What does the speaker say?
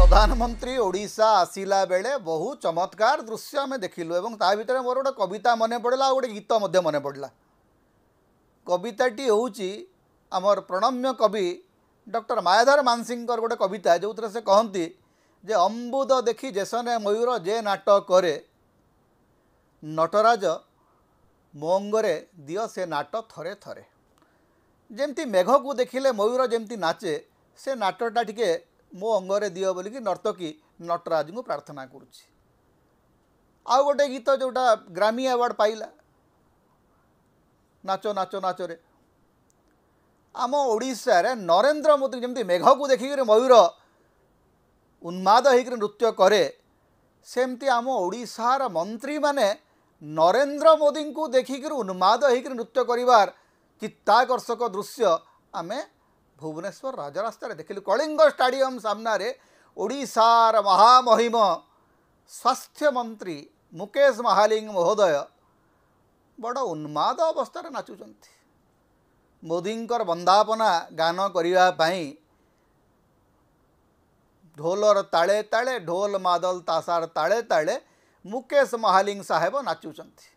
प्रधानमंत्री ओडिशा आसिला बेले बहु चमत्कार दृश्य आम देखिलु एवं ता भितर मोर गोटे कविता मन पड़ा गोटे गीत मन पड़ा। कविताटी हूँ आमर प्रणम्य कवि डॉक्टर मायाधर मानसिंह गोटे कविता जो थे से कहती जे अम्बुद देखी जेसने मयूर जे नाट करे नटराज मोंगरे दियो से नाट थरे थरे। जमती मेघ को देखिले मयूर जमती नाचे से नाटटा टिके मो अंगरे दियो बोलिकी नर्तकी नटराज को प्रार्थना करुच्ची। आउ गोटे गीत जोटा ग्रामी अवार्ड पाइला नाचो नाचो नाचो रे आम ओडिशा रे नरेंद्र मोदी जमती मेघ को देखिक मयूर उन्माद होकर नृत्य करे सेमती आम ओडिशार मंत्री माने नरेंद्र मोदी को देखिक उन्माद होकर नृत्य करिवार चित्ताकर्षक दृश्य आमे भुवनेश्वर राजरास्ता देखिलु। कलिंग स्टाडियम सामने ओडिशार महामहिम स्वास्थ्य मंत्री मुकेश महालिंग महोदय बड़ उन्माद अवस्था नाचुंट। मोदींकर वंदापना गान करने ढोलर ताले ताले ढोल मादल तासार ताले ताले मुकेश महालिंग साहेब नाचुंट।